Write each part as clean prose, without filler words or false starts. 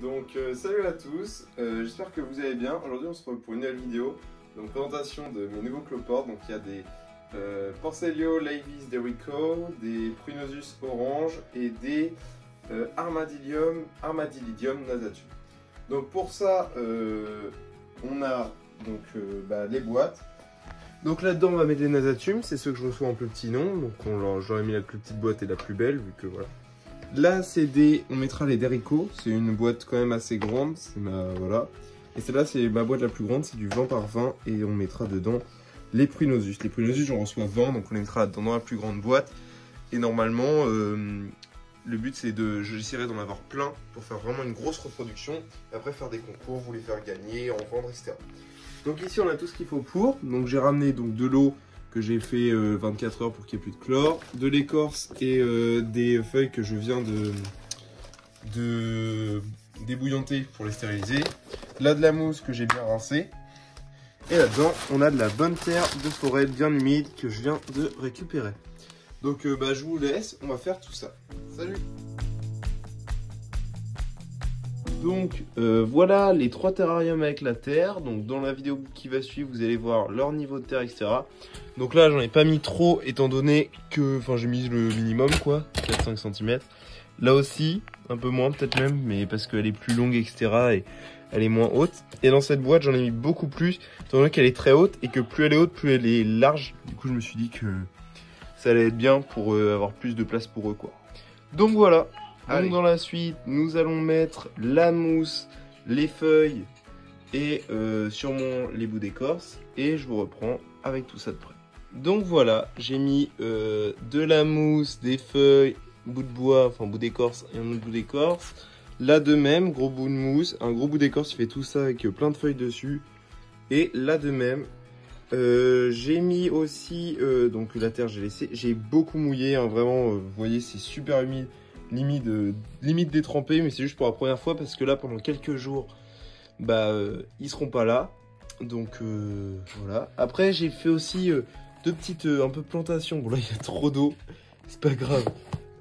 Donc salut à tous, j'espère que vous allez bien. Aujourd'hui on se retrouve pour une nouvelle vidéo, donc présentation de mes nouveaux cloportes. Donc il y a des Porcellio Laevis Derico, des Pruinosus Orange et des Armadillidium Nasatum. Donc pour ça on a donc les boîtes. Donc là-dedans on va mettre les Nasatum, c'est ceux que je reçois en plus petit nom. Donc j'aurais mis la plus petite boîte et la plus belle vu que voilà. Là c'est on mettra les Derico, c'est une boîte quand même assez grande, c'est voilà. Et celle-là c'est ma boîte la plus grande, c'est du 20 par 20 et on mettra dedans les Pruinosus. Les Pruinosus j'en reçois 20 donc on les mettra dans la plus grande boîte. Et normalement le but c'est j'essaierai d'en avoir plein pour faire vraiment une grosse reproduction. Et après faire des concours, vous les faire gagner, en vendre, etc. Donc ici on a tout ce qu'il faut pour. Donc j'ai ramené donc de l'eau que j'ai fait 24 heures pour qu'il n'y ait plus de chlore, de l'écorce et des feuilles que je viens de débouillanter pour les stériliser. Là de la mousse que j'ai bien rincée. Et là-dedans on a de la bonne terre de forêt bien humide que je viens de récupérer. Donc je vous laisse, on va faire tout ça. Salut! Donc voilà les 3 terrariums avec la terre. Donc dans la vidéo qui va suivre vous allez voir leur niveau de terre, etc. Donc là j'en ai pas mis trop étant donné que j'ai mis le minimum quoi, 4-5 cm. Là aussi un peu moins peut-être même, mais parce qu'elle est plus longue, etc. et elle est moins haute. Et dans cette boîte j'en ai mis beaucoup plus étant donné qu'elle est très haute et que plus elle est haute plus elle est large. Du coup je me suis dit que ça allait être bien pour avoir plus de place pour eux quoi. Donc voilà. Donc dans la suite, nous allons mettre la mousse, les feuilles et sûrement les bouts d'écorce. Et je vous reprends avec tout ça de près. Donc voilà, j'ai mis de la mousse, des feuilles, bout de bois, enfin bout d'écorce et un autre bout d'écorce. Là de même, gros bout de mousse, un gros bout d'écorce qui fait tout ça avec plein de feuilles dessus. Et là de même, j'ai mis aussi, donc la terre j'ai laissé, j'ai beaucoup mouillé, hein, vraiment, vous voyez c'est super humide. Limite détrempé, mais c'est juste pour la première fois parce que là pendant quelques jours ils seront pas là, donc voilà. Après j'ai fait aussi deux petites un peu plantations. Bon là il y a trop d'eau, c'est pas grave,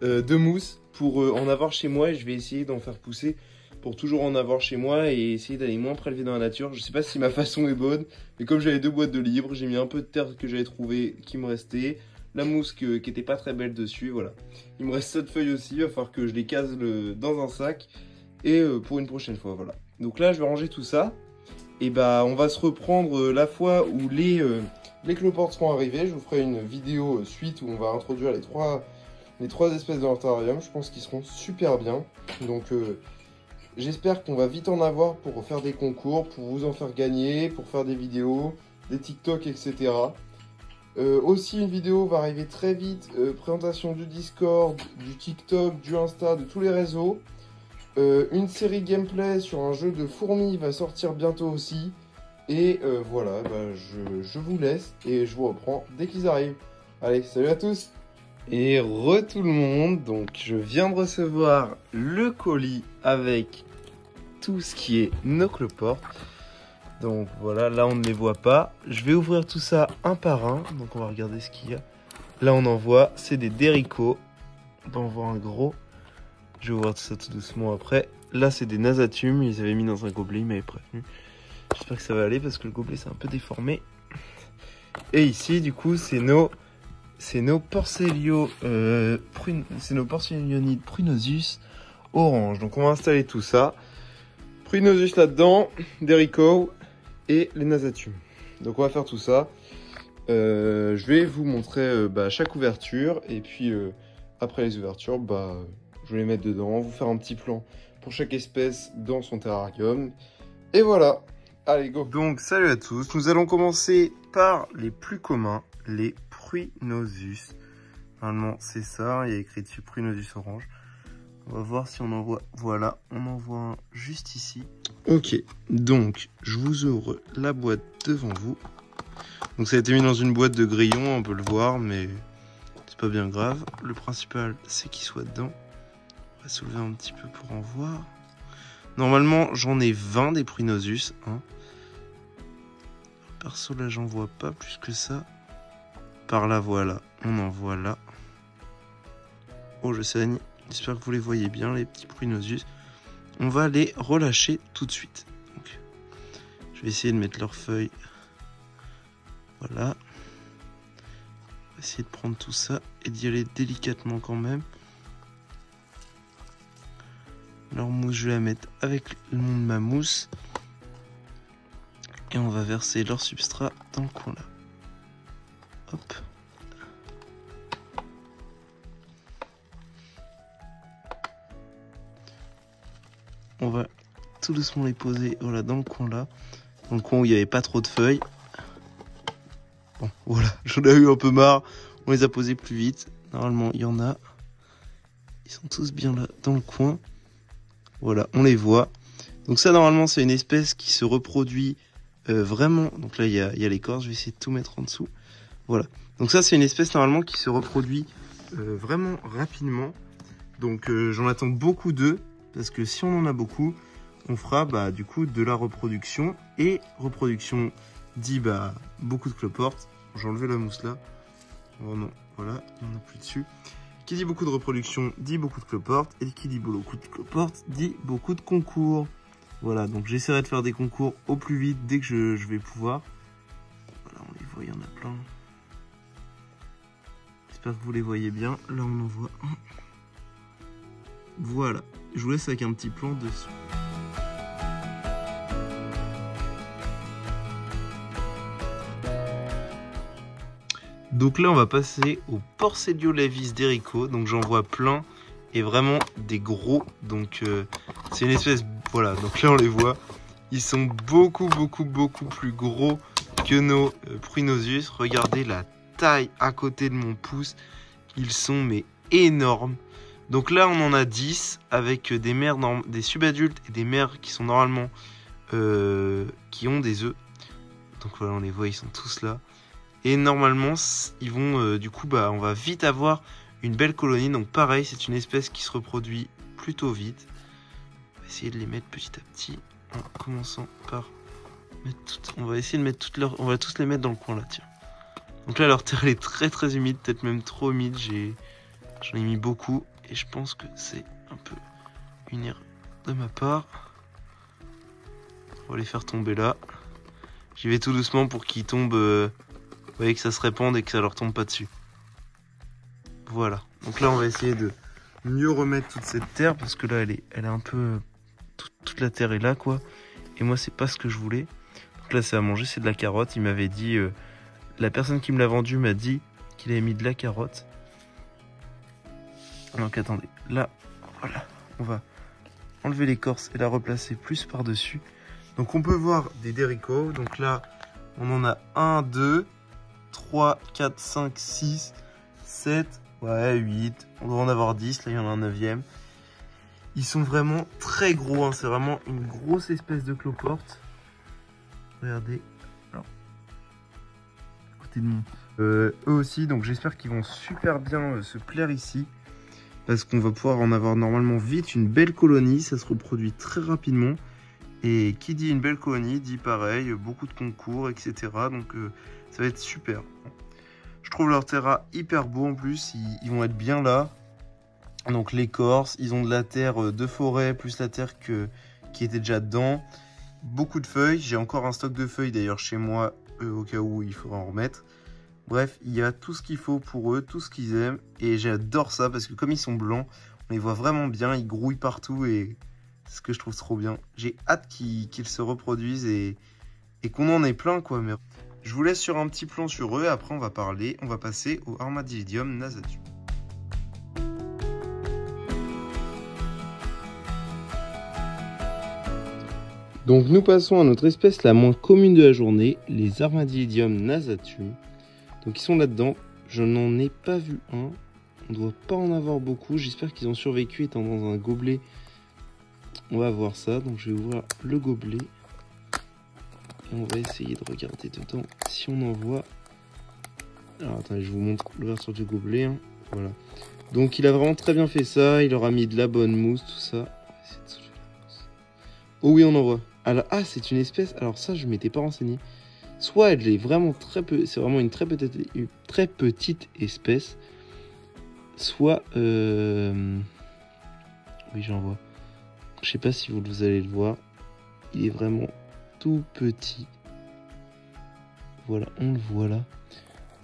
de mousse pour en avoir chez moi, et je vais essayer d'en faire pousser pour toujours en avoir chez moi et essayer d'aller moins prélever dans la nature. Je sais pas si ma façon est bonne, mais comme j'avais 2 boîtes de libre, j'ai mis un peu de terre que j'avais trouvé qui me restait, la mousse qui était pas très belle dessus, voilà. Il me reste 7 feuilles aussi, il va falloir que je les case dans un sac et pour une prochaine fois, voilà. Donc là je vais ranger tout ça et on va se reprendre la fois où les cloportes seront arrivés. Je vous ferai une vidéo suite où on va introduire les trois espèces de terrarium. Je pense qu'ils seront super bien. Donc j'espère qu'on va vite en avoir pour faire des concours, pour vous en faire gagner, pour faire des vidéos, des TikTok, etc. Aussi une vidéo va arriver très vite, présentation du Discord, du TikTok, du Insta, de tous les réseaux. Une série gameplay sur un jeu de fourmis va sortir bientôt aussi. Et voilà, je vous laisse et je vous reprends dès qu'ils arrivent. Allez, salut à tous! Et tout le monde, donc je viens de recevoir le colis avec tout ce qui est nos cloportes. Donc voilà, là on ne les voit pas. Je vais ouvrir tout ça un par un. Donc on va regarder ce qu'il y a. Là on en voit, c'est des Derico. On va en voir un gros. Je vais ouvrir tout ça tout doucement après. Là c'est des Nasatum, ils les avaient mis dans un gobelet, ils m'avaient prévenu. J'espère que ça va aller parce que le gobelet c'est un peu déformé. Et ici du coup c'est nos Porcellio c'est nos Porcellionide Pruinosus orange. Donc on va installer tout ça. Pruinosus là-dedans, Derico et les Nasatum. Donc on va faire tout ça. Je vais vous montrer chaque ouverture et puis après les ouvertures, je vais les mettre dedans, vous faire un petit plan pour chaque espèce dans son terrarium. Et voilà, allez go. Donc salut à tous, nous allons commencer par les plus communs, les Pruinosus. Normalement c'est ça, il y a écrit dessus Pruinosus orange. On va voir si on en voit. Voilà, on en voit un juste ici. Ok, donc je vous ouvre la boîte devant vous. Donc ça a été mis dans une boîte de grillons, on peut le voir, mais c'est pas bien grave. Le principal, c'est qu'il soit dedans. On va soulever un petit peu pour en voir. Normalement, j'en ai 20 des Pruinosus. Hein. Perso, là, j'en vois pas plus que ça. Par là, voilà, on en voit là. Oh, je saigne. J'espère que vous les voyez bien, les petits Pruinosus. on va les relâcher tout de suite. Donc, je vais essayer de mettre leurs feuilles. Voilà. On va essayer de prendre tout ça et d'y aller délicatement quand même. Leur mousse, je vais la mettre avec le nom de ma mousse. Et on va verser leur substrat dans le coin là. Hop. On va tout doucement les poser voilà, dans le coin là. Dans le coin où il n'y avait pas trop de feuilles. Bon, voilà, j'en ai eu un peu marre. On les a posés plus vite. Normalement, il y en a. Ils sont tous bien là, dans le coin. Voilà, on les voit. Donc ça, normalement, c'est une espèce qui se reproduit vraiment. Donc là, il y a l'écorce. Je vais essayer de tout mettre en dessous. Voilà. Donc ça, c'est une espèce, normalement, qui se reproduit vraiment rapidement. Donc j'en attends beaucoup d'eux. Parce que si on en a beaucoup, on fera du coup de la reproduction. Et reproduction dit beaucoup de cloportes. J'ai enlevé la mousse là. Oh non, voilà, il n'y en a plus dessus. Qui dit beaucoup de reproduction dit beaucoup de cloportes. Et qui dit beaucoup de cloportes dit beaucoup de concours. Voilà, donc j'essaierai de faire des concours au plus vite dès que je vais pouvoir. Voilà, on les voit, il y en a plein. J'espère que vous les voyez bien. Là, on en voit un. Voilà, je vous laisse avec un petit plan dessus. Donc là, on va passer au Porcellio laevis d'Erico. Donc j'en vois plein et vraiment des gros. Donc c'est une espèce, voilà. Donc là, on les voit. Ils sont beaucoup plus gros que nos Pruinosius. Regardez la taille à côté de mon pouce. Ils sont mais énormes. Donc là, on en a 10 avec des mères, des subadultes et des mères qui sont normalement qui ont des œufs. Donc voilà, on les voit, ils sont tous là. Et normalement, ils vont du coup, on va vite avoir une belle colonie. Donc pareil, c'est une espèce qui se reproduit plutôt vite. On va essayer de les mettre petit à petit en commençant par mettre toutes. On va essayer de mettre toutes leurs. On va tous les mettre dans le coin là, tiens. Donc là, leur terre elle est très humide, peut-être même trop humide. J'en ai mis beaucoup et je pense que c'est un peu une erreur de ma part. On va les faire tomber là. J'y vais tout doucement pour qu'ils tombent. Vous voyez que ça se répande et que ça leur tombe pas dessus. Voilà. Donc là, on va essayer de mieux remettre toute cette terre parce que là, elle est un peu. Toute la terre est là, quoi. Et moi, c'est pas ce que je voulais. Donc là, c'est à manger, c'est de la carotte. Il m'avait dit. La personne qui me l'a vendu m'a dit qu'il avait mis de la carotte. Donc attendez. Là, voilà. On va enlever l'écorce et la replacer plus par-dessus. Donc on peut voir des Derico. Donc là, on en a 1, 2, 3, 4, 5, 6, 7, ouais, 8. On doit en avoir 10. Là, il y en a un 9e. Ils sont vraiment très gros. Hein. C'est vraiment une grosse espèce de cloporte. Regardez. Alors, à côté de moi. Eux aussi. Donc j'espère qu'ils vont super bien se plaire ici. Parce qu'on va pouvoir en avoir normalement vite une belle colonie. Ça se reproduit très rapidement. Et qui dit une belle colonie dit pareil, beaucoup de concours, etc. Donc ça va être super. Je trouve leur terra hyper beau en plus. Ils vont être bien là. Donc l'écorce, ils ont de la terre de forêt, plus la terre qui était déjà dedans. Beaucoup de feuilles. J'ai encore un stock de feuilles d'ailleurs chez moi, au cas où il faudra en remettre. Bref, il y a tout ce qu'il faut pour eux, tout ce qu'ils aiment. Et j'adore ça parce que comme ils sont blancs, on les voit vraiment bien. Ils grouillent partout et c'est ce que je trouve trop bien. J'ai hâte qu'ils se reproduisent et qu'on en ait plein, quoi. Mais je vous laisse sur un petit plan sur eux. Après, on va passer au Armadillidium nasatum. Donc nous passons à notre espèce la moins commune de la journée, les Armadillidium nasatum. Donc ils sont là-dedans. Je n'en ai pas vu un. On ne doit pas en avoir beaucoup. J'espère qu'ils ont survécu étant dans un gobelet. On va voir ça. Donc je vais ouvrir le gobelet. Et on va essayer de regarder dedans si on en voit. Alors attendez, je vous montre l'ouverture du gobelet. Hein. Voilà. Donc il a vraiment très bien fait ça. Il leur a mis de la bonne mousse, tout ça. Oh oui, on en voit. Alors, c'est une espèce. Alors ça, je ne m'étais pas renseigné. Soit elle est vraiment très peu. C'est vraiment une très petite espèce. Soit. Oui, j'en vois. Je sais pas si vous allez le voir. Il est vraiment tout petit. Voilà, on le voit là.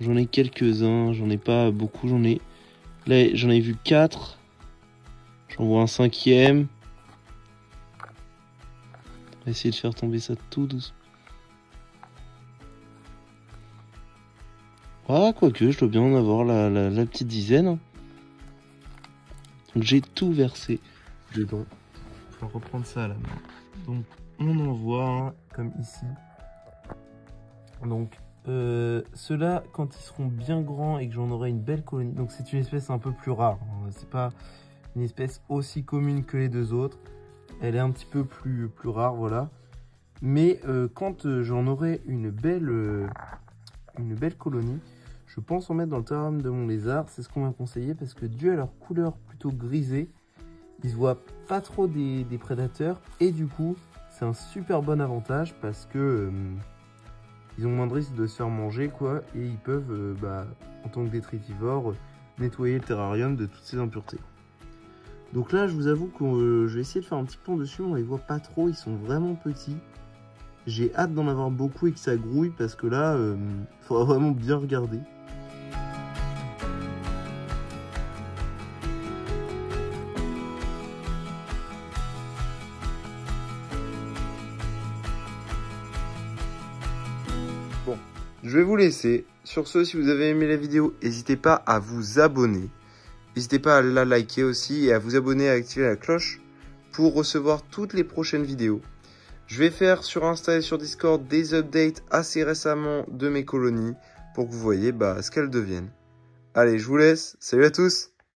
J'en ai quelques-uns, j'en ai pas beaucoup, là, j'en ai vu 4. J'en vois un 5e. On va essayer de faire tomber ça tout doucement. Ah, quoique, je dois bien en avoir la petite dizaine. Donc j'ai tout versé dedans. Je vais reprendre ça à la main. Donc on en voit un comme ici. Donc ceux-là, quand ils seront bien grands et que j'en aurai une belle colonie. Donc c'est une espèce un peu plus rare. Hein. C'est pas une espèce aussi commune que les deux autres. Elle est un petit peu plus rare, voilà. Mais quand j'en aurai une belle colonie, je pense en mettre dans le terrarium de mon lézard. C'est ce qu'on m'a conseillé parce que dû à leur couleur plutôt grisée, ils se voient pas trop des prédateurs. Et du coup, c'est un super bon avantage parce que ils ont moins de risque de se faire manger, quoi. Et ils peuvent, en tant que détritivores, nettoyer le terrarium de toutes ces impuretés. Donc là, je vous avoue que je vais essayer de faire un petit plan dessus. On les voit pas trop, ils sont vraiment petits. J'ai hâte d'en avoir beaucoup et que ça grouille parce que là, il faudra vraiment bien regarder. Bon, je vais vous laisser. Sur ce, si vous avez aimé la vidéo, n'hésitez pas à vous abonner. N'hésitez pas à la liker aussi et à vous abonner et à activer la cloche pour recevoir toutes les prochaines vidéos. Je vais faire sur Insta et sur Discord des updates assez récemment de mes colonies pour que vous voyez ce qu'elles deviennent. Allez, je vous laisse. Salut à tous!